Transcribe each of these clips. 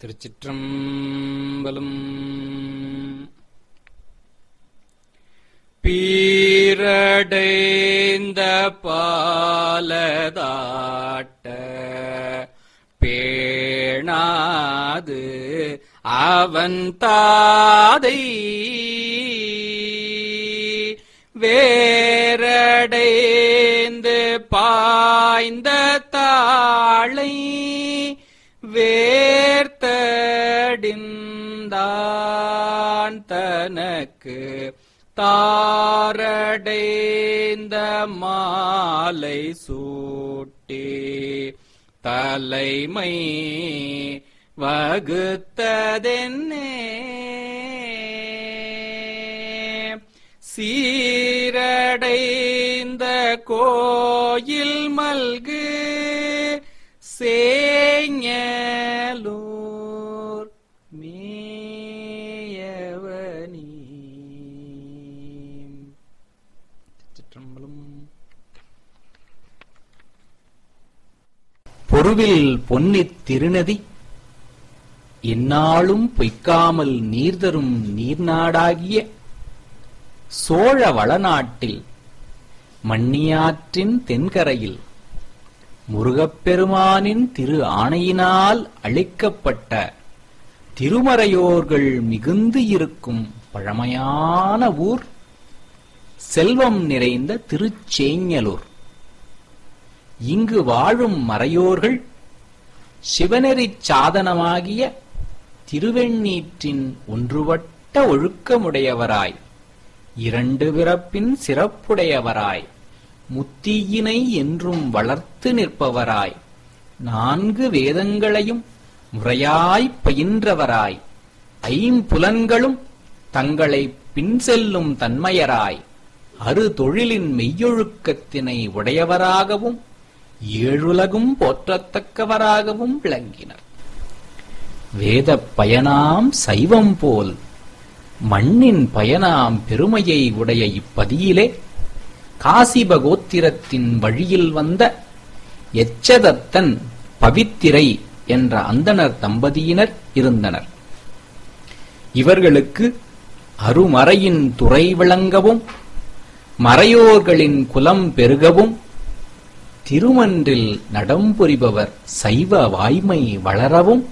திருச்சிற்றம்பலம். பீரடைந்த பாலதாட்ட பேணாது அவன் தாதை வேரடைந்து பாய்ந்த தாளை வேர்த்தடிந்தான் தனக்கு தாரடைந்த மாலை சூட்டி தலைமை வகுத்ததென்னே சீரடைந்த கோயில் மல்கு சேஞலூர் மேயவனி. சிற்றம்பலம். பொருவில் பொன்னித் திருநதி எந்நாளும் பொய்க்காமல் நீர்தரும் நீர்நாடாகிய சோழ வளநாட்டில் மண்ணியாற்றின் தென்கரையில் முருகப்பெருமானின் திரு ஆணையினால் அளிக்கப்பட்ட திருமறையோர்கள் மிகுந்து இருக்கும் பழமையான ஊர் செல்வம் நிறைந்த திருச்சேஞலூர். இங்கு வாழும் மறையோர்கள் சிவநெறிச் சாதனமாகிய திருவெண்ணீற்றின் ஒன்றுவட்ட ஒழுக்கமுடையவராய், இரண்டு பிறப்பின் சிறப்புடையவராய், முத்தியினை என்றும் வளர்த்து நிற்பவராய், 4 வேதங்களையும் முறையாய்ப் பயின்றவராய், 5 புலன்களும் தங்களை பின் செல்லும் தன்மையராய், அரு தொழிலின் மெய்யொழுக்கத்தினை உடையவராகவும் 7 உலகும் போற்றத்தக்கவராகவும் விளங்கினர். வேதப் பயனாம் சைவம் போல் மண்ணின் பயனாம் பெருமையை உடைய இப்பதியிலே காசிபகோத்திரத்தின் வழியில் வந்த எச்சதத்தன் பவித்திரை என்ற அந்தணர் தம்பதியினர் இருந்தனர். இவர்களுக்கு அருமறையின் துறை விளங்கவும் மறையோர்களின் குலம் பெருகவும் திருமன்றில் நடம்புரிபவர் சைவ வாய்மை வளரவும்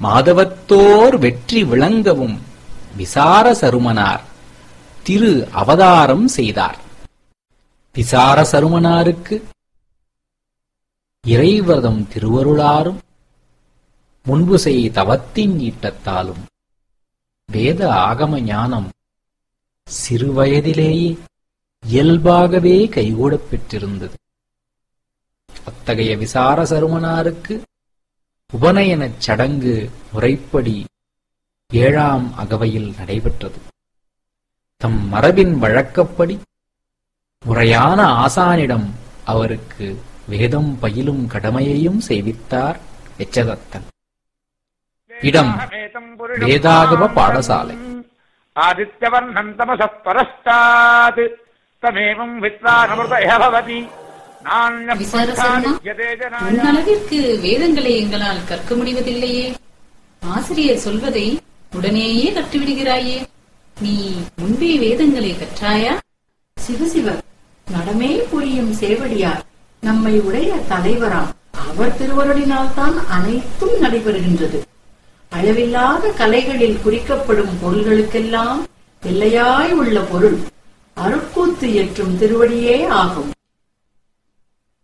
மாதவத்தோர் வெற்றி விளங்கவும் விசார சருமனார் திரு அவதாரம் செய்தார். விசார சருமனாருக்கு இறைவதம் திருவருளாரும் முன்பு செய் தவத்தின் ஈட்டத்தாலும் வேத ஆகம ஞானம் சிறுவயதிலேயே இயல்பாகவே கைகூடப் பெற்றிருந்தது. அத்தகைய விசார சருமனாருக்கு உபநயனச் சடங்கு முறைப்படி 7ஆம் அகவையில் நடைபெற்றது. தம் மரபின் வழக்கப்படி முறையான ஆசானிடம் அவருக்கு வேதம் பயிலும் கடமையையும் செய்வித்தார் எச்சதத்தன். இடம் வேதாகம பாடசாலை. ஆதித்யவர்ணம் தமசப் பரஸ்தாத் தமேவம் வித்வானமிருதய பவதி. முன்னளவிற்கு வேதங்களை எங்களால் கற்க முடிவதில்லையே. ஆசிரியர் சொல்வதை உடனேயே கற்றுவிடுகிறாயே. நீ முன்பே வேதங்களை கற்றாயா? சிவசிவ, நடமே புரியும் சேவடியார் நம்மை உடைய தலைவராம். அவர் திருவருளினால்தான் அனைத்தும் நடைபெறுகின்றது. அளவில்லாத கலைகளில் குறிக்கப்படும் பொருள்களுக்கெல்லாம் எல்லையாய் உள்ள பொருள் அருட்கூத்து ஏற்றும் திருவடியே ஆகும்.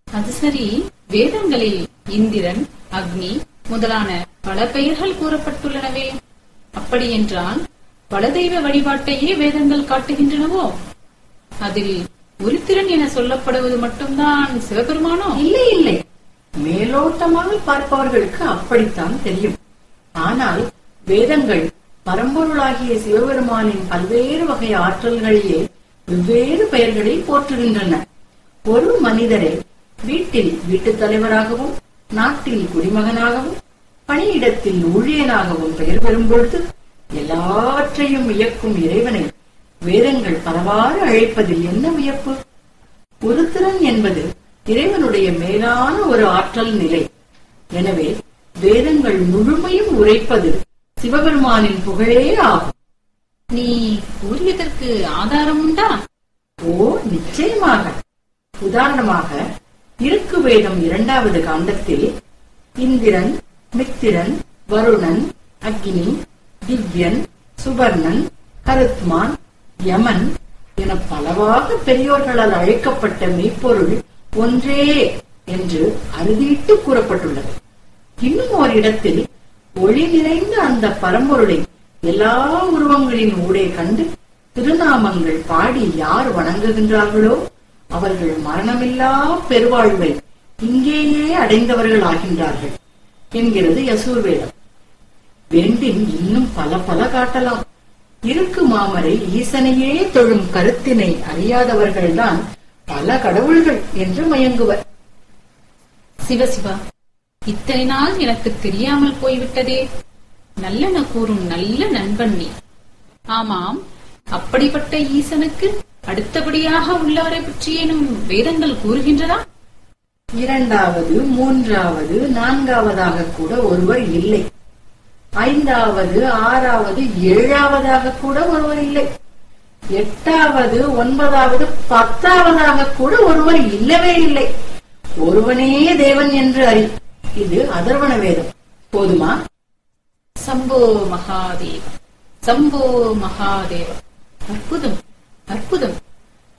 அது சரி, வேதங்களில் இந்திரன், அக்னி முதலான பல பெயர்கள் கூறப்பட்டுள்ளனவே. அப்படி என்றால் பல தெய்வ வழிபாட்டையே வேதங்கள் காட்டுகின்றனவோ? அதில் உருத்திரன் என சொல்லப்படுவது மட்டும்தான் சிவபெருமானோ? இல்லை இல்லை, மேலோட்டமாக பார்ப்பவர்களுக்கு அப்படித்தான் தெரியும். ஆனால் வேதங்கள் பரம்பொருளாகிய சிவபெருமானின் பல்வேறு வகை ஆற்றல்களையே வெவ்வேறு பெயர்களில் போற்றுகின்றன. ஒரு மனிதரை வீட்டில் வீட்டுத் தலைவராகவும், நாட்டில் குடிமகனாகவும், பணியிடத்தில் ஊழியனாகவும் பெயர் பெறும்பொழுது எல்லாவற்றையும் இயக்கும் இறைவனை வேதங்கள் பலவாறு அழைப்பதில் என்ன வியப்பு? உருத்திரன் என்பது இறைவனுடைய மேலான ஒரு ஆற்றல் நிலை. எனவே வேதங்கள் முழுமையும் உரைப்பது சிவபெருமானின் புகழே ஆகும். நீ கூறியதற்கு ஆதாரம் உண்டா? ஓ, நிச்சயமாக. உதாரணமாக இருக்கு வேதம் 2வது காண்டத்தில் இந்திரன், மித்திரன், வருணன், அக்னி, திவ்யன், சுபர்ணன், கருத்மான், யமன் என பலவாக பெரியோர்களால் அழைக்கப்பட்ட மெய்ப்பொருள் ஒன்றே என்று அறுதிட்டு கூறப்பட்டுள்ளது. இன்னும் ஒரு இடத்தில் ஒளி நிறைந்த அந்த பரம்பொருளை எல்லா உருவங்களின் ஊடே கண்டு திருநாமங்கள் பாடி யார் வணங்குகின்றார்களோ அவர்கள் மரணமில்லா பெருவாழ்வை இங்கேயே அடைந்தவர்கள் ஆகின்றார்கள் என்கிறது யசூர்வேதம். வேண்டின் இன்னும் பல பல காட்டலாம். இருக்கு மாமரை ஈசனையே தொழும் கருத்தினை அறியாதவர்கள்தான் பல கடவுள்கள் என்று மயங்குவர். சிவசிவா, இத்தனை நாள் எனக்கு தெரியாமல் போய்விட்டதே. நல்லன கூறும் நல்ல நண்பன் நீ. ஆமாம், அப்படிப்பட்ட ஈசனுக்கு அடுத்தபடியாக உள்ளவரை பற்றியேனும் வேதங்கள் கூறுகின்றதா? 2வது, 3வது, 4வதாக கூட ஒருவர் இல்லை. 5வது, 6வது, 7வதாக கூட ஒருவர் இல்லை. 8வது, 9வது, 10வதாக கூட ஒருவர் இல்லவே இல்லை. ஒருவனே தேவன் என்று அறி. இது அதர்வண வேதம். போதுமா? சம்போ மகாதேவ, சம்போ மகாதேவ. அற்புதம், அற்புதம்.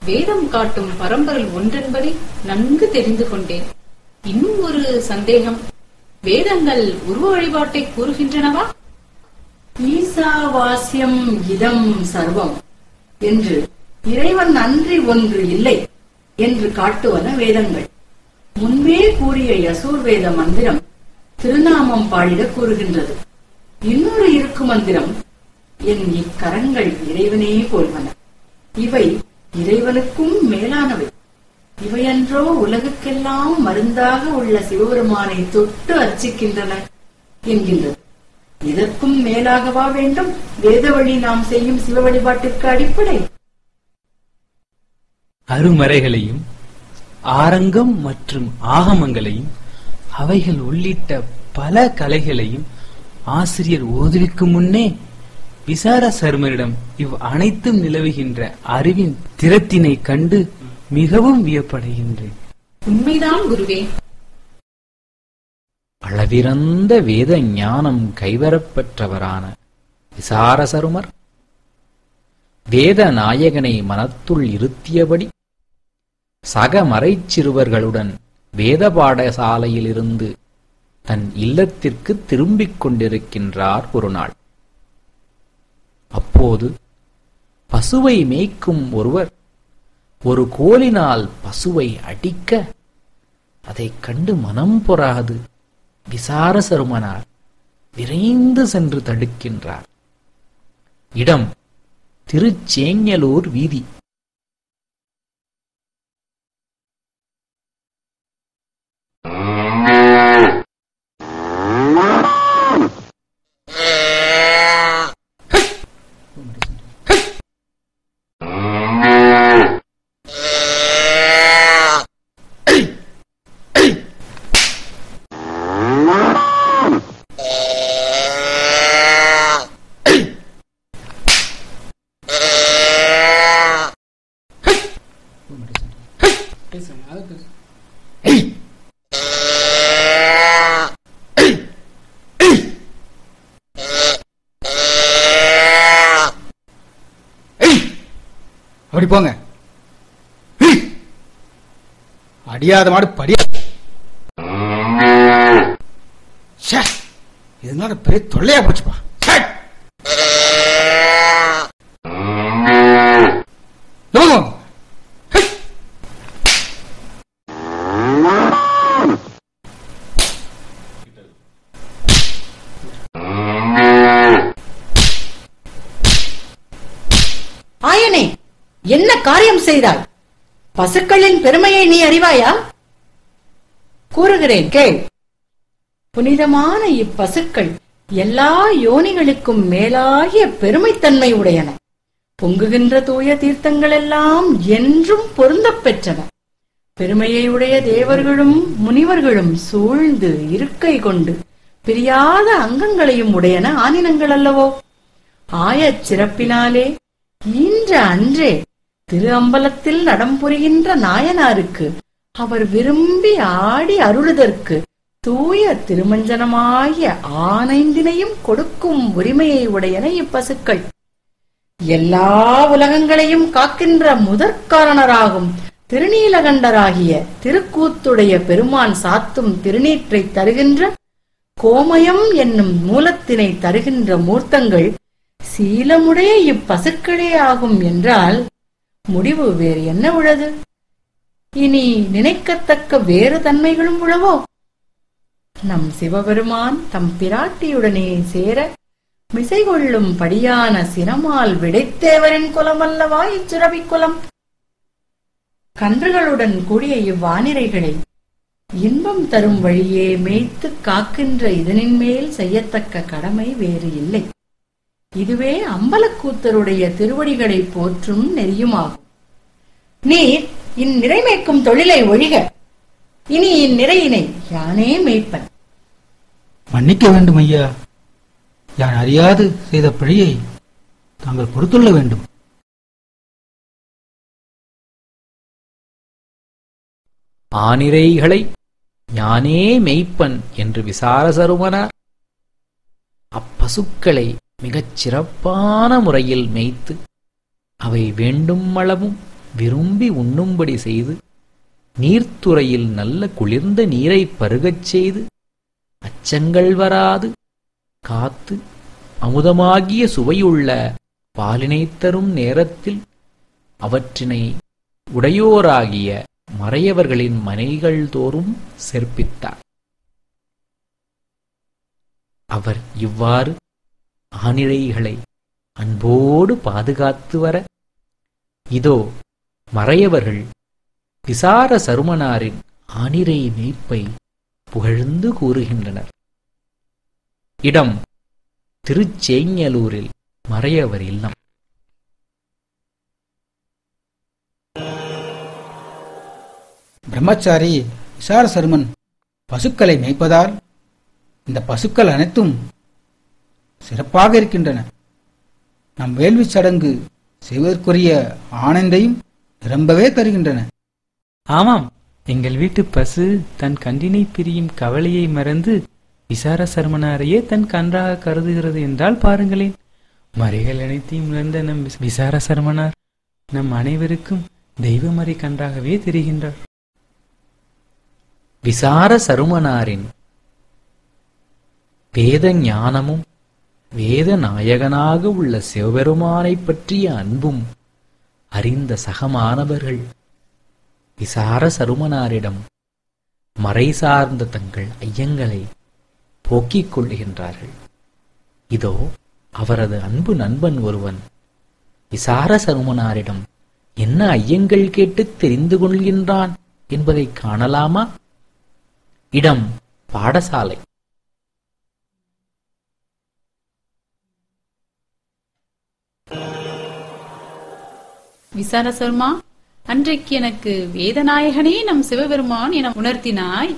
வேதம் காட்டும் பரம்பொருள் ஒன்றென்பதை நன்கு தெரிந்து கொண்டேன். இன்னும் ஒரு சந்தேகம். வேதங்கள் உருவ வழிபாட்டை கூறுகின்றனவா? ஈசாவாஸ்யம் இதம் சர்வம் என்று இறைவன் அன்றி ஒன்று இல்லை என்று காட்டுவன வேதங்கள். முன்பே கூறிய யசூர்வேத மந்திரம் திருநாமம் பாடிட கூறுகின்றது. இன்னொரு இருக்கு மந்திரம், என் இக்கரங்கள் இறைவனே போல்வன. இவை இறைவனுக்கும் மேலானவை. இவையன்றோ உலகுக்கெல்லாம் மருந்தாக உள்ள சிவபெருமானை தொட்டு அர்ச்சிக்கின்றன என்கின்றது. இதற்கும் மேலாகவா வேண்டும் வேத வழி நாம் செய்யும் சிவ வழிபாட்டிற்கு அடிப்படை? அருமறைகளையும் ஆரங்கம் மற்றும் ஆகமங்களையும் அவைகள் உள்ளிட்ட பல கலைகளையும் ஆசிரியர் ஓதுவிக்கும் முன்னே விசார சர்மரிடம் இவ் அனைத்தும் நிலவுகின்ற அறிவின் திறத்தினை கண்டு மிகவும் வியப்படைகின்றேன். உண்மைதான் குருவே. அளவிறந்த வேத ஞானம் கைவரப்பெற்றவரான விசாரசருமர் வேத நாயகனை மனத்துள் இருத்தியபடி சக மறைச்சிறுவர்களுடன் வேத பாடசாலையிலிருந்து தன் இல்லத்திற்கு திரும்பிக் கொண்டிருக்கின்றார் ஒரு நாள். அப்போது பசுவை மேய்க்கும் ஒருவர் ஒரு கோலினால் பசுவை அடிக்க அதைக் கண்டு மனம் பொறாது விசாரசருமனார் விரைந்து சென்று தடுக்கின்றார். இடம் திருச்சேங்கலூர் வீதி. அப்படி போங்க. அடியாத மாடு படியா. இதனால பெரிய தொல்லையா போச்சுப்பா. ஆயனே, என்ன காரியம் செய்தாய்? பசுக்களின் பெருமையை நீ அறிவாயா? கூறுகிறேன் கேள். புனிதமான இப்பசுக்கள் எல்லா யோனிகளுக்கும் மேலாகிய பெருமைத்தன்மை உடையன. பொங்குகின்ற தூய தீர்த்தங்கள் எல்லாம் என்றும் பொருந்தப் பெற்றன. பெருமையை உடைய தேவர்களும் முனிவர்களும் சூழ்ந்து இருக்கை கொண்டு பிரியாத அங்கங்களையும் உடையன ஆனினங்கள் அல்லவோ? ஆயச் சிறப்பினாலே ஈன்ற அன்றே திரு அம்பலத்தில் நடம்புரிகின்ற நாயனாருக்கு அவர் விரும்பி ஆடி அருளுதற்கு தூய திருமஞ்சனமாகிய ஆனைந்தினையும் கொடுக்கும் உரிமையை உடையன இப்பசுக்கள். எல்லா உலகங்களையும் காக்கின்ற முதற்காரணராகும் திருநீலகண்டராகிய திருக்கூத்துடைய பெருமான் சாத்தும் திருநீற்றை தருகின்ற கோமயம் என்னும் மூலத்தினை தருகின்ற மூர்த்தங்கள் சீலமுடைய இப்பசுக்களே ஆகும் என்றால் முடிவு வேறு என்ன உள்ளது? இனி நினைக்கத்தக்க வேறு தன்மைகளும் உளவோ? நம் சிவபெருமான் தம் பிராட்டியுடனே சேர மிசை கொள்ளும் படியான சினமால் விடைத்தேவரின் குலமல்லவா இச்சுரபி குலம். கன்றுகளுடன் கூடிய இவ்வானிரைகளை இன்பம் தரும் வழியே மேய்த்து காக்கின்ற இதனின் மேல் செய்யத்தக்க கடமை வேறு இல்லை. இதுவே அம்பலக்கூத்தருடைய திருவடிகளை போற்றும் நெறியுமாகும். நீர் இந்நிறை மேய்க்கும் தொழிலை ஒழிக, இனி இந்நிறையினை யானே மேய்ப்பன். மன்னிக்க வேண்டும் ஐயா. யான் அறியாது செய்த பிழையை தாங்கள் பொறுத்துள்ள வேண்டும். ஆனிரைகளை யானே மெய்ப்பன் என்று விசாரசருமனார் அப்பசுக்களை மிகச் சிறப்பான முறையில் மேய்த்து அவை வேண்டும் அளவும் விரும்பி உண்ணும்படி செய்து நீர்த்துறையில் நல்ல குளிர்ந்த நீரை பருகச் செய்து அச்சங்கள் வராது காத்து அமுதமாகிய சுவையுள்ள பாலினை தரும் நேரத்தில் அவற்றினை உடையோராகிய மறையவர்களின் மனைகள் தோறும் சேர்ப்பித்தார். அவர் இவ்வாறு ஆனிரைகளை அன்போடு பாதுகாத்து வர இதோ மறையவர்கள் விசார சருமனாரின் ஆனிரை மேய்ப்பை புகழ்ந்து கூறுகின்றனர். இடம் திருச்சேங்கலூரில் மறையவர் இல்லம். பிரம்மச்சாரி விசார சருமன் பசுக்களை மேய்ப்பதால் இந்த பசுக்கள் அனைத்தும் சிறப்பாக இருக்கின்றன. நம் வேள்வி சடங்கு செய்வதற்குரிய ஆனந்தையும் நிரம்பவே தருகின்றன. ஆமாம், எங்கள் வீட்டு பசு தன் கன்றினை பிரியும் கவலையை மறந்து விசார சர்மனாரையே தன் கன்றாக கருதுகிறது என்றால் பாருங்களேன். மறைகள் அனைத்தையும் உணர்ந்த நம் விசார சர்மனார் நம் அனைவருக்கும் தெய்வமறை கன்றாகவே தெரிகின்றார். விசார சருமனாரின் வேத ஞானமும் வேத நாயகனாக உள்ள சிவபெருமானைப் பற்றிய அன்பும் அறிந்த சகமானவர்கள் விசார சருமனாரிடம் மறை சார்ந்த தங்கள் ஐயங்களை போக்கிக் கொள்ளுகின்றார்கள். இதோ அவரது அன்பு நண்பன் ஒருவன் விசார சருமனாரிடம் என்ன ஐயங்கள் கேட்டு தெரிந்து கொள்கின்றான் என்பதை காணலாமா? இடம் பாடசாலை. விசார சர்மா, அன்றைக்கு எனக்கு வேதநாயகனே நம் சிவபெருமான் என உணர்த்தினாய்.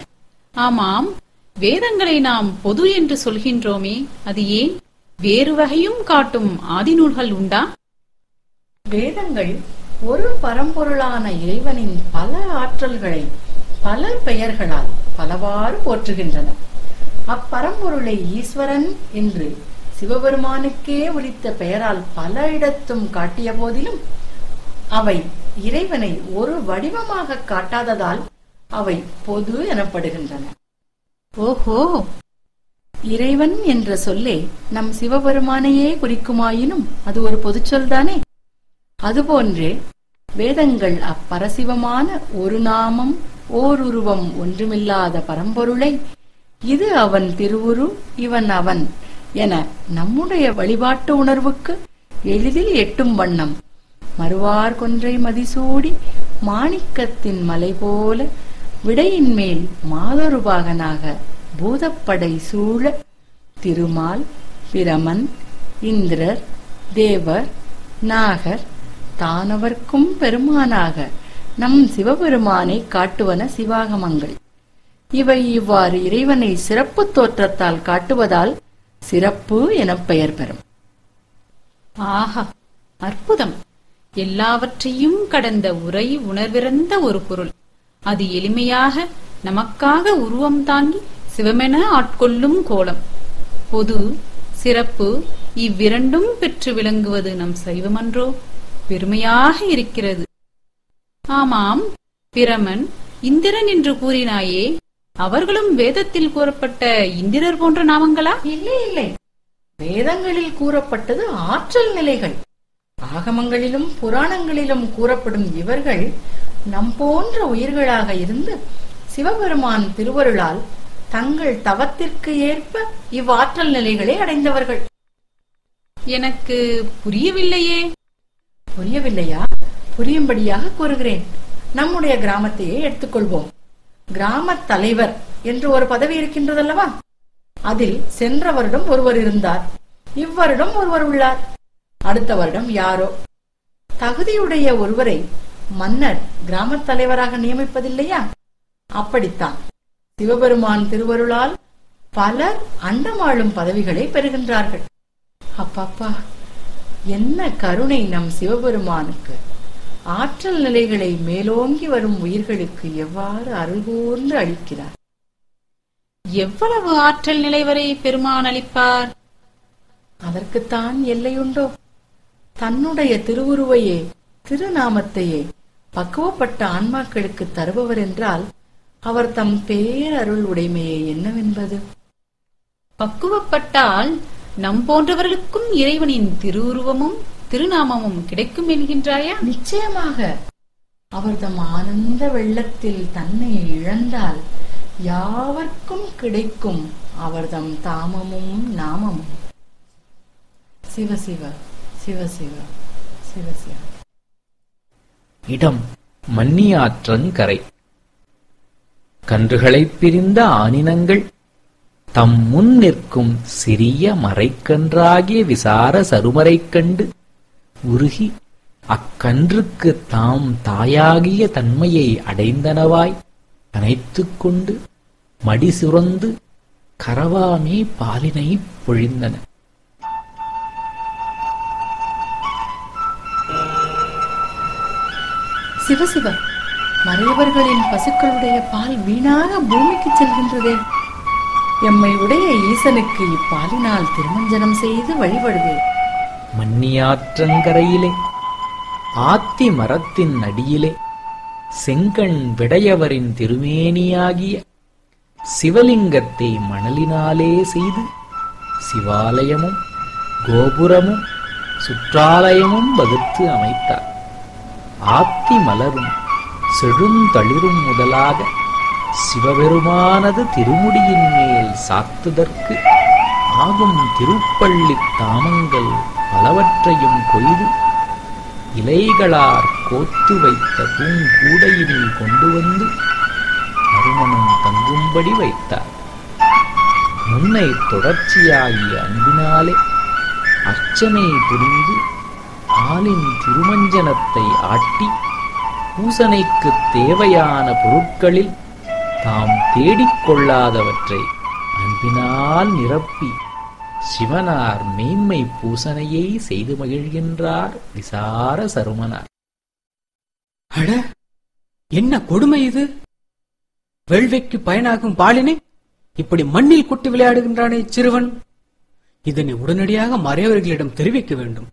ஆமாம், வேதங்களை நாம் பொது என்று சொல்கின்றோமே, அது ஏன்? வேறு வகையும் காட்டும் ஆதிநூல்கள் உண்டா? வேதங்கள் ஒரு பரம்பொருளான இறைவனின் பல ஆற்றல்களை பல பெயர்களால் பலவாறு போற்றுகின்றன. அப்பரம்பொருளை ஈஸ்வரன் என்று சிவபெருமானுக்கே உரித்த பெயரால் பல இடத்தும் காட்டிய போதிலும் அவை இறைவனை ஒரு வடிவமாக காட்டாததால் அவை பொது எனப்படுகின்றன. ஓஹோ, இறைவன் என்ற சொல்லே நம் சிவபெருமானையே குறிக்குமாயினும் அது ஒரு பொதுச்சொல்தானே. அதுபோன்றே வேதங்கள் அப்பரசிவமான ஒரு நாமம் ஓருருவம் ஒன்றுமில்லாத பரம்பொருளை இது அவன் திருவுரு இவன் அவன் என நம்முடைய வழிபாட்டு உணர்வுக்கு எளிதில் எட்டும் வண்ணம் மறுவார் கொன்றை மதிசூடி மாணிக்கத்தின் மலை போல விடையின் மேல் மாதொருபாகனாக பூதப்படை சூழ திருமால், பிரமன், இந்திரர், தேவர், நாகர் தானவர்க்கும் பெருமானாக நம் சிவபெருமானை காட்டுவன சிவாகமங்கள். இவை இவ்வாறு இறைவனை சிறப்பு தோற்றத்தால் காட்டுவதால் சிறப்பு எனப் பெயர் பெறும். ஆஹா, அற்புதம்! எல்லாவற்றையும் கடந்த உரை உணர்விறந்த ஒரு பொருள். அது எளிமையாக நமக்காக உருவம் தாங்கி சிவமென ஆட்கொள்ளும் கோலம். பொது, சிறப்பு இவ்விரண்டும் பெற்று விளங்குவது நம் சைவமன்றோ? பெருமையாக இருக்கிறது. ஆமாம், பிரமன், இந்திரன் என்று கூறினாயே, அவர்களும் வேதத்தில் கூறப்பட்ட இந்திரர் போன்ற நாமங்களா? இல்லை இல்லை, வேதங்களில் கூறப்பட்டது ஆற்றல் நிலைகள். ஆகமங்களிலும் புராணங்களிலும் கூறப்படும் இவர்கள் நம் போன்ற உயிர்களாக இருந்து சிவபெருமான் திருவருளால் தங்கள் தவத்திற்கு ஏற்ப இவ்வாற்றல் நிலைகளை அடைந்தவர்கள். எனக்கு புரியவில்லையே. புரியவில்லையா? புரியும்படியாக கூறுகிறேன். நம்முடைய கிராமத்தையே எடுத்துக்கொள்வோம். கிராம தலைவர் என்று ஒரு பதவி இருக்கின்றதல்லவா? அதில் சென்ற வருடம் ஒருவர் இருந்தார், இவ்வருடம் ஒருவர் உள்ளார், அடுத்த வருடம் யாரோ. தகுதியுடைய ஒருவரை மன்னர் கிராம தலைவராக நியமிப்பதில்லையா? அப்படித்தான் சிவபெருமான் திருவருளால் பலர் அண்டமாளும் பதவிகளை பெறுகின்றார்கள். அப்பப்பா, என்ன கருணை நம் சிவபெருமானுக்கு! ஆற்றல் நிலைகளை மேலோங்கி வரும் உயிர்களுக்கு எவ்வாறு அருள்கூர்ந்து அளிக்கிறார்! எவ்வளவு ஆற்றல் நிலை வரை பெருமான் அளிப்பார்? அதற்குத்தான் எல்லையுண்டோ? தன்னுடைய திருவுருவையே, திருநாமத்தையே பக்குவப்பட்ட ஆன்மாக்களுக்கு தருபவர் என்றால் அவர் தம் பேரருள் உடைமையை என்னவென்பது? பக்குவப்பட்டால் நம் போன்றவர்களுக்கும் இறைவனின் திருவுருவமும் திருநாமமும் கிடைக்கும் என்கின்றாயா? நிச்சயமாக. அவர் தம் ஆனந்த வெள்ளத்தில் தன்னை இழந்தால் யாவர்க்கும் கிடைக்கும் அவர்தம் தாமமும் நாமமும். சிவ சிவ சிவ சிவ சிவ சிவ. இடம் மன்னியாற்றங்கரை. கன்றுகளைப் பிரிந்த ஆனினங்கள் தம் முன் நிற்கும் சிறிய மறைக்கன்றாகிய விசார சருமரைக் கண்டு உருகி அக்கன்றுக்கு தாம் தாயாகிய தன்மையை அடைந்தனவாய் அணைத்துக் கொண்டு மடி சுரந்து கரவாமே பாலினை பொழிந்தன. சிவசிவ, மறையவர்களின் பசுக்களுடைய பால் வீணாக பூமிக்கு செல்கின்றதே. எம்மை உடைய ஈசனுக்கு இப்பாலினால் திருமஞ்சனம் செய்து வழிபடுவேன். மன்னியாற்றங்கரையிலே ஆத்தி மரத்தின் அடியிலே செங்கண் விடையவரின் திருமேனியாகிய சிவலிங்கத்தை மணலினாலே செய்து சிவாலயமும் கோபுரமும் சுற்றாலயமும் வகுத்து அமைத்தார். ஆத்தி மலரும் செழுந்தளிரும் முதலாக சிவபெருமானது திருமுடியின் மேல் சாத்துதற்கு ஆகும் திருப்பள்ளி தாமங்கள் பலவற்றையும் கொய்து இலைகளார் கோத்து வைத்த பூங்கூடையினில் கொண்டு வந்து அருமணம் தங்கும்படி வைத்தார். முன்னை தொடர்ச்சியாகிய அன்பினாலே அர்ச்சனை புரிந்து ஆலின் திருமஞ்சனத்தை ஆட்டி பூசனைக்கு தேவையான பொருட்களில் தாம் தேடிக்கொள்ளாதவற்றை அன்பினால் நிரப்பி சிவனார் மேன்மை பூசனையை செய்து மகிழ்கின்றார் விசார சருமனார். அட, என்ன கொடுமை இது! வேள்விக்கு பயனாகும் பாலினை இப்படி மண்ணில் கொட்டி விளையாடுகின்றானே சிறுவன்! இதனை உடனடியாக மறையவர்களிடம் தெரிவிக்க வேண்டும்.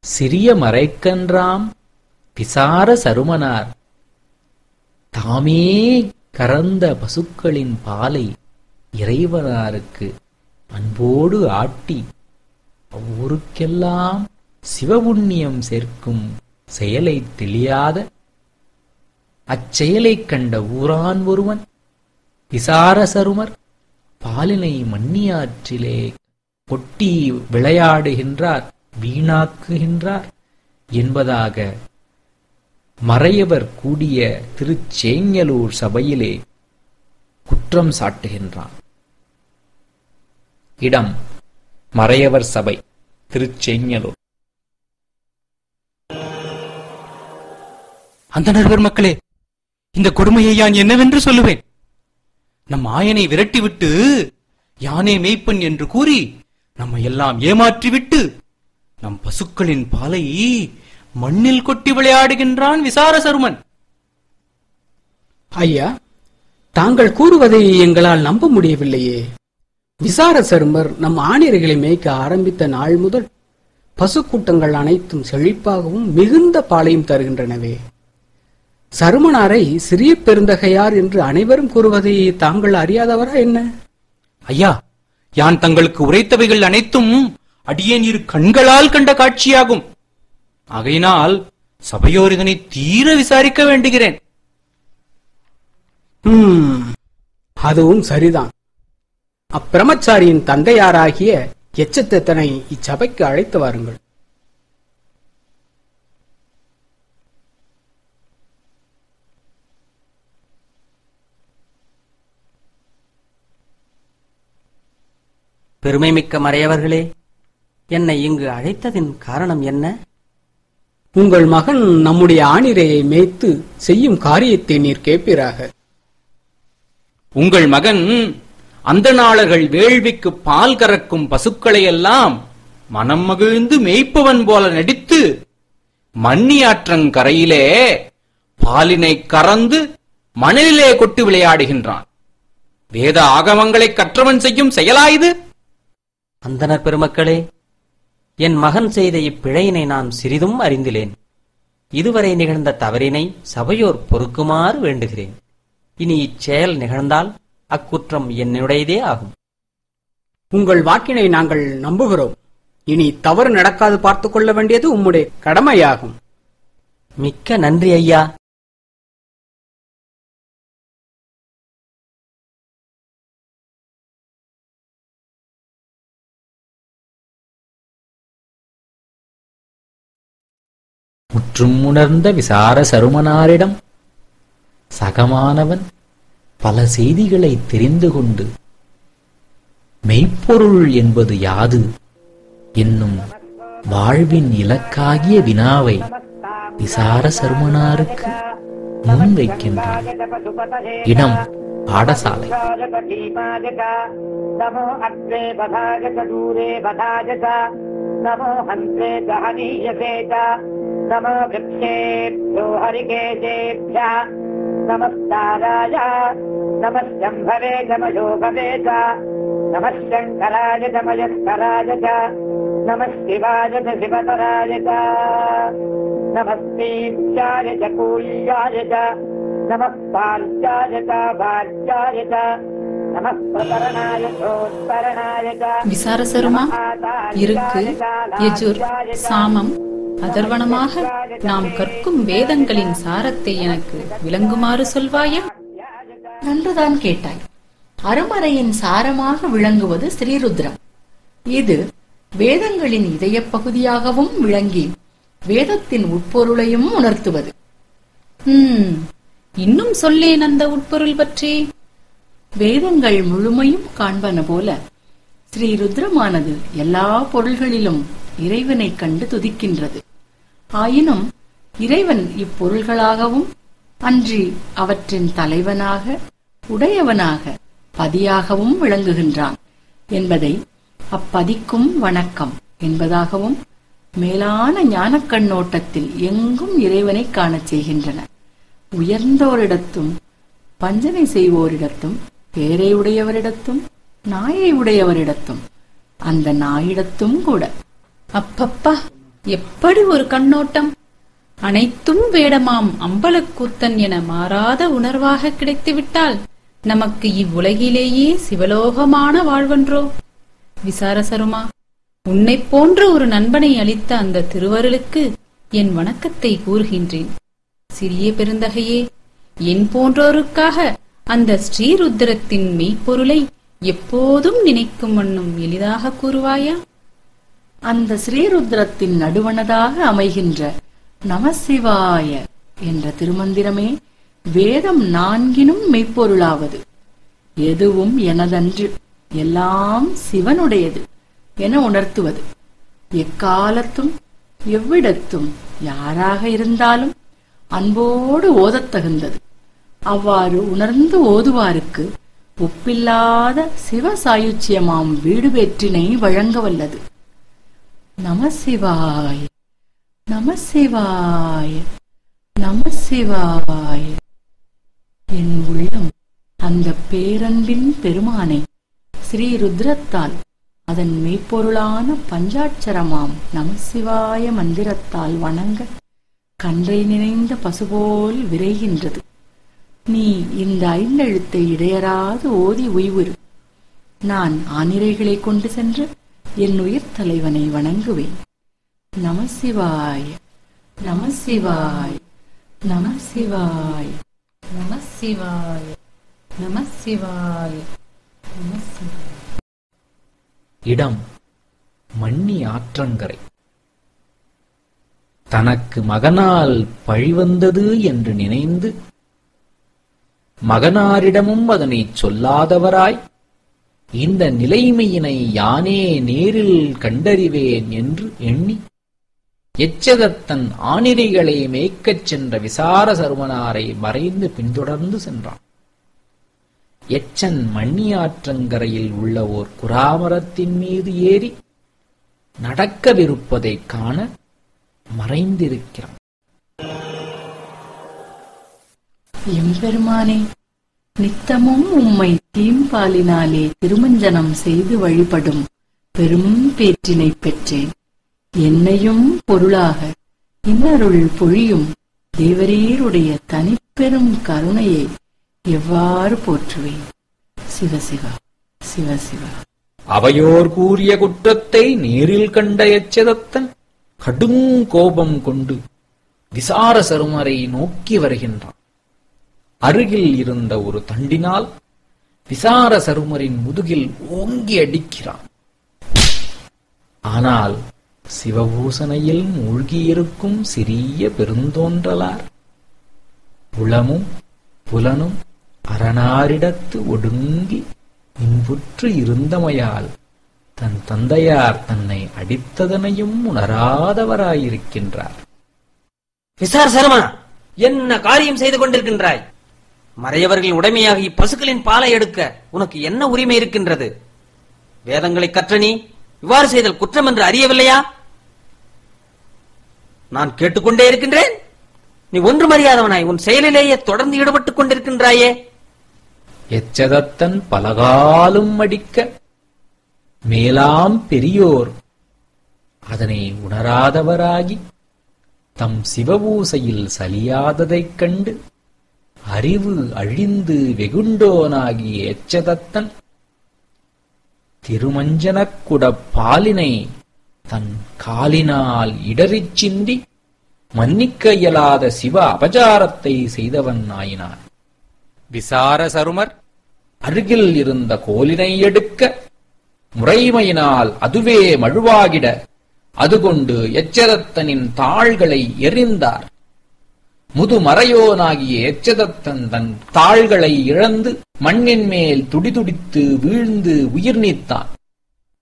சிறிய மறைக்கன்றாம் விசார சருமனார் தாமே கறந்த பசுக்களின் பாலை இறைவனாருக்கு அன்போடு ஆட்டி அவ்வூருக்கெல்லாம் சிவபுண்ணியம் சேர்க்கும் செயலை தெளியாத அச்செயலைக் கண்ட ஊரான் ஒருவன் விசார சருமர் பாலினை மன்னியாற்றிலே கொட்டி விளையாடுகின்றார், வீணாக்குகின்றார் என்பதாக மறையவர் கூடிய திருச்சேங்கலூர் சபையிலே குற்றம் சாட்டுகின்றான். இடம் மறையவர் சபை, திருச்சேங்கலூர். அந்தணர் பெருமக்களே, இந்த கொடுமையை யான் என்னவென்று சொல்லுவேன்? நம் ஆயனை விரட்டிவிட்டு யானே மேய்ப்பன் என்று கூறி நம்மை எல்லாம் ஏமாற்றிவிட்டு நம் பசுக்களின் பாலை மண்ணில் கொட்டி விளையாடுகின்றான் விசாரசருமன். ஐயா, தாங்கள் கூறுவதை எங்களால் நம்ப முடியவில்லையே. விசாரசருமர் நம் ஆணிரைகளை மேய்க்க ஆரம்பித்த நாள் முதல் பசுக்கூட்டங்கள் அனைத்தும் செழிப்பாகவும் மிகுந்த பாலையும் தருகின்றனவே. சருமனாரை சிறிய பெருந்தகையார் என்று அனைவரும் கூறுவதை தாங்கள் அறியாதவரா என்ன? ஐயா, யான் தங்களுக்கு உரைத்தவைகள் அனைத்தும் அடியேன் இரு கண்களால் கண்ட காட்சியாகும். ஆகையினால் சபையோர் இதனை தீர விசாரிக்க வேண்டுகிறேன். அதுவும் சரிதான். அப்பிரமச்சாரியின் தந்தையாராகிய எச்சத்தனை இச்சபைக்கு அழைத்து வாருங்கள். பெருமைமிக்க மறையவர்களே, என்னை இங்கு அழைத்ததின் காரணம் என்ன? உங்கள் மகன் நம்முடைய ஆணிரையை மேய்த்து செய்யும் காரியத்தை நீர் கேட்பீராக. உங்கள் மகன் அந்த நாளர்கள் வேள்விக்கு பால் கறக்கும் பசுக்களை எல்லாம் மனம் மகிழ்ந்து மேய்ப்பவன் போல நடித்து மண்ணியாற்றங்கரையிலே பாலினை கறந்து மணலிலே கொட்டு விளையாடுகின்றான். வேத ஆகமங்களை கற்றவன் செய்யும் செயலாயுது? அந்தணர் பெருமக்களே, என் மகன் செய்த இப்பிழையினை நான் சிறிதும் அறிந்திலேன். இதுவரை நிகழ்ந்த தவறினை சபையோர் பொறுக்குமாறு வேண்டுகிறேன். இனி இச்செயல் நிகழ்ந்தால் அக்குற்றம் என்னுடையதே ஆகும். உங்கள் வாக்கினை நாங்கள் நம்புகிறோம். இனி தவறு நடக்காது பார்த்துக் கொள்ள வேண்டியது உம்முடைய கடமையாகும். மிக்க நன்றி ஐயா. முற்றும் உணர்ந்த விசார சருமனாரிடம் சகமானவன் பல செய்திகளை தெரிந்து கொண்டு மெய்ப்பொருள் என்பது யாது என்னும் வாழ்வின் இலக்காகிய வினாவை விசார சருமனாருக்கு முன்வைக்கின்றான். இடம் பாடசாலை. நமோ ஹந்தே தஹனீயசே நமோ விக்ஷேப்யோ ஹரிகேசேப்யா நமஸ்தாராய நமஸ்சம்பவே நமயோகவே நமஸ்சங்கராய நமயஸ்கராய நமஸ்சிவாய சிவதராய நமஸ்தீர்ச்சாய கூல்யாய நமः பார்ச்சாய பார்ச்சாய விசாரசருமா, இருக்கு, யஜுர், சாமம், அதர்வனமாக நாம் கற்கும் வேதங்களின் சாரத்தை எனக்கு விளங்குமாறு சொல்வாயா? நன்றுதான் கேட்டாய். அருமறையின் சாரமாக விளங்குவது ஸ்ரீருத்ரம். இது வேதங்களின் இதய பகுதியாகவும் விளங்கி வேதத்தின் உட்பொருளையும் உணர்த்துவது. இன்னும் சொல்லேன் அந்த உட்பொருள் பற்றி. வேதங்கள் முழுமையும் காண்பன போல ஸ்ரீருத்ரமானது எல்லா பொருள்களிலும் இறைவனை கண்டு துதிக்கின்றது. ஆயினும் இறைவன் இப்பொருள்களாகவும் அன்றி அவற்றின் தலைவனாக, உடையவனாக, பதியாகவும் விளங்குகின்றான் என்பதை அப்பதிக்கும் வணக்கம் என்பதாகவும் மேலான ஞானக் கண்ணோட்டத்தில் எங்கும் இறைவனை காணச் செய்கின்றன. உயர்ந்தோரிடத்தும் பஞ்சனை செய்வோரிடத்தும் பேரை உடையவரிடத்தும் நாயை உடையவரிடத்தும் அந்த நாயிடத்தும் கூட. அப்பப்பா, எப்படி ஒரு கண்ணோட்டம்! அனைத்தும் வேடமாம் அம்பலக்கூத்தன் என மாறாத உணர்வாக கிடைத்துவிட்டால் நமக்கு இவ்வுலகிலேயே சிவலோகமான வாழ்வன்றோ? விசாரசருமா, உன்னை போன்ற ஒரு நண்பனை அளித்த அந்த திருவருளுக்கு என் வணக்கத்தை கூறுகின்றேன். சிறிய பெருந்தகையே, என் போன்றோருக்காக அந்த ஸ்ரீருத்திரத்தின் மெய்ப்பொருளை எப்போதும் நினைக்கும் வண்ணம் எளிதாக கூறுவாயா? அந்த ஸ்ரீருத்ரத்தின் நடுவனதாக அமைகின்ற நமசிவாய என்ற திருமந்திரமே வேதம் நான்கினும் மெய்ப்பொருளாவது. எதுவும் எனதன்று, எல்லாம் சிவனுடையது என உணர்த்துவது. எக்காலத்தும் எவ்விடத்தும் யாராக இருந்தாலும் அன்போடு ஓதத் தகுந்தது. அவ்வாறு உணர்ந்து ஓதுவாருக்கு ஒப்பில்லாத சிவசாயுச்சியமாம் வீடு வெற்றினை வழங்க வல்லது. நமசிவாய நமசிவாய நமசிவாய. என் உள்ளம் அந்த பேரன்பின் பெருமானை ஸ்ரீ ருத்ரத்தால் அதன் மெய்ப்பொருளான பஞ்சாட்சரமாம் நமசிவாய மந்திரத்தால் வணங்க கன்றை நினைந்த பசுபோல் விரைகின்றது. நீ இந்த ஐந்தெழுத்தை இடையராது ஓதி உய்வுறு. நான் ஆனிரைகளை கொண்டு சென்று என் உயிர் தலைவனை வணங்குவேன். நமசிவாய நமசிவாய நமசிவாய நமசிவாய நமசிவாய நமசிவாய. இடம் மண்ணி ஆற்றங்கரை. தனக்கு மகனால் பழிவந்தது என்று நினைந்து மகனாரிடமும் அதனை சொல்லாதவராய், இந்த நிலைமையினை யானே நேரில் கண்டறிவேன் என்று எண்ணி எச்சதத்தன் ஆனிரைகளை மேய்க்கச் சென்ற விசார சர்மனாரை மறைந்து பின்தொடர்ந்து சென்றான். எச்சன் மண்ணியாற்றங்கரையில் உள்ள ஓர் குராமரத்தின் மீது ஏறி நடக்கவிருப்பதைக் காண மறைந்திருக்கிறான். எம்பெருமானே, நித்தமும் உம்மை தீம்பாலினாலே திருமஞ்சனம் செய்து வழிபடும் பெரும் பேற்றினை பெற்றேன். என்னையும் பொருளாக இன்னருள் பொழியும் தேவரீருடைய தனிப்பெரும் கருணையை எவ்வாறு போற்றுவேன். சிவசிவா சிவசிவா. அவையோர் கூறிய குற்றத்தை நேரில் கண்ட எச்சதத்தன் கடும் கோபம் கொண்டு விசார சருமரை நோக்கி வருகின்றான். அருகில் இருந்த ஒரு தண்டினால் விசார சருமரின் முதுகில் ஓங்கி அடிக்கிறான். ஆனால் சிவபூசணையில் மூழ்கியிருக்கும் சிறிய பெருந்தோன்றலார் உளமும் புலனும் அரணாரிடத்து ஒடுங்கி இன்புற்று இருந்தமையால் தன் தந்தையார் தன்னை அடித்ததனையும் உணராதவராயிருக்கின்றார். விசார சர்மா, என்ன காரியம் செய்து கொண்டிருக்கின்றாய்? மறையவர்கள் உடைமையாக இப்பசுக்களின் பாலை எடுக்க உனக்கு என்ன உரிமை இருக்கின்றது? வேதங்களை கற்ற நீ இவ்வாறு செய்தல் குற்றம் என்று அறியவில்லையா? நான் கேட்டுக்கொண்டே இருக்கின்றேன். நீ ஒன்று மறியாதவனாய் உன் செயலிலேயே தொடர்ந்து ஈடுபட்டுக் கொண்டிருக்கின்றாயே. எச்சதத்தன் பலகாலும் அடிக்க மேலாம் பெரியோர் அதனை உணராதவராகி தம் சிவபூசையில் சலியாததைக் கண்டு அறிவு அழிந்து வெகுண்டோனாகிய எச்சதத்தன் திருமஞ்சனக்குடப் பாலினை தன் காலினால் இடறிச் சிந்தி மன்னிக்க இயலாத சிவ அபசாரத்தை செய்தவன் ஆயினான். விசார சருமர் அருகில் இருந்த கோலினை எடுக்க முறைமையினால் அதுவே மழுவாகிட அதுகொண்டு எச்சதத்தனின் தாள்களை எறிந்தார். முதுமறையோனாகிய எச்சதத்தன் தன் தாள்களை இழந்து மண்ணின் மேல் துடிதுடித்து வீழ்ந்து உயிர் நீத்தான்.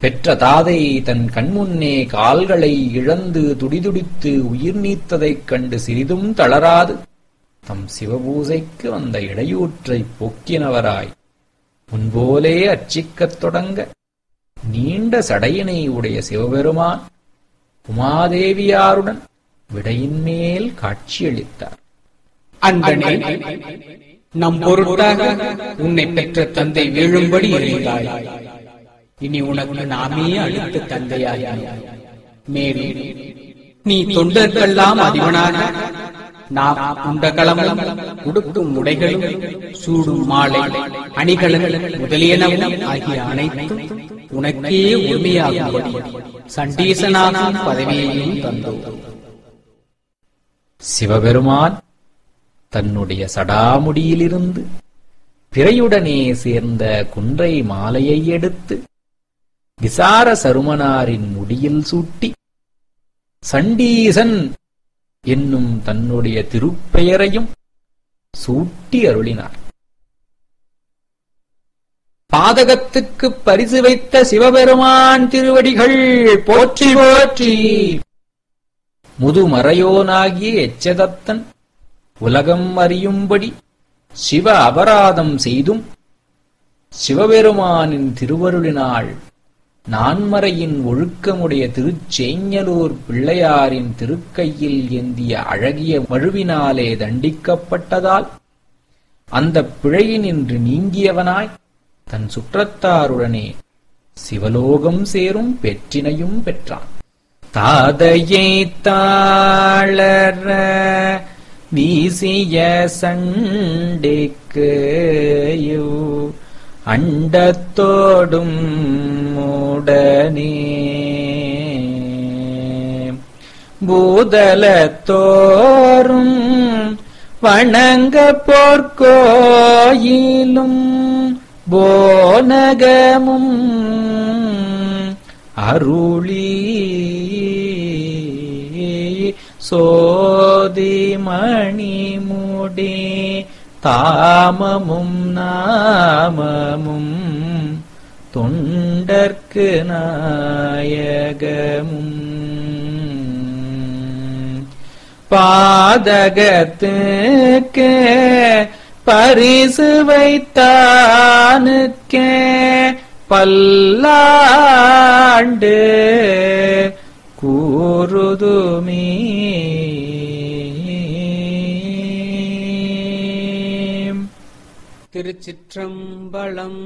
பெற்ற தாதை தன் கண்முன்னே கால்களை இழந்து துடிதுடித்து உயிர் நீத்ததைக் கண்டு சிறிதும் தளராது தம் சிவபூசைக்கு வந்த இடையூற்றை போக்கினவராய் முன்போலே அர்ச்சிக்கத் தொடங்க நீண்ட சடையினை உடைய சிவபெருமான் உமாதேவியாருடன் விடையின் மேல் காட்சியளித்தார். அன்பனே, நம் பொருட்டாக உன்னை பெற்ற தந்தை வீழும்படி எறிந்தாய். இனி உனக்கு நாமே அளித்த தந்தையாய். மேலும் நீ தொண்டர்களெல்லாம் அதிபனாக நாம் உண்ட களமும் உடுக்கும் உடைகளும் சூடும் மாலை அணிகளும் முதலியனவும் ஆகிய அனைத்தும் உனக்கே உரிமையாகும்படி சண்டீசனாகும் பதவியையும் தந்தோம். சிவபெருமான் தன்னுடைய சடாமுடியிலிருந்து பிறையுடனே சேர்ந்த குன்றை மாலையை எடுத்து விசார சருமனாரின் முடியில் சூட்டி சண்டீசன் என்னும் தன்னுடைய திருப்பெயரையும் சூட்டி அருளினார். பாதகத்துக்கு பரிசு வைத்த சிவபெருமான் திருவடிகள் போற்றி போற்றி. முதுமறையோனாகிய எச்சதத்தன் உலகம் அறியும்படி சிவ அபராதம் செய்தும் சிவபெருமானின் திருவருளினாள் நான்மறையின் ஒழுக்கமுடைய திருச்சேஞ்சலூர் பிள்ளையாரின் திருக்கையில் ஏந்திய அழகிய மழுவினாலே தண்டிக்கப்பட்டதால் அந்த பிழையினின்று நீங்கியவனாய் தன் சுற்றத்தாருடனே சிவலோகம் சேரும் பெற்றினையும் பெற்றான். தாதையை தாளர வீசிய சண்டைக்கு அண்டத்தோடும் உடனே பூதலத்தோறும் வணங்க போர்க்கோயிலும் போனகமும் அருளி சோதிமணிமுடி தாமமும் நாமமும் தொண்டர்க்கு நாயகமும் பாதகத்துக்கு பரிசு வைத்தானுக்கே பல்லாண்டு கூறுதுமே. திருச்சிற்றம்பலம்.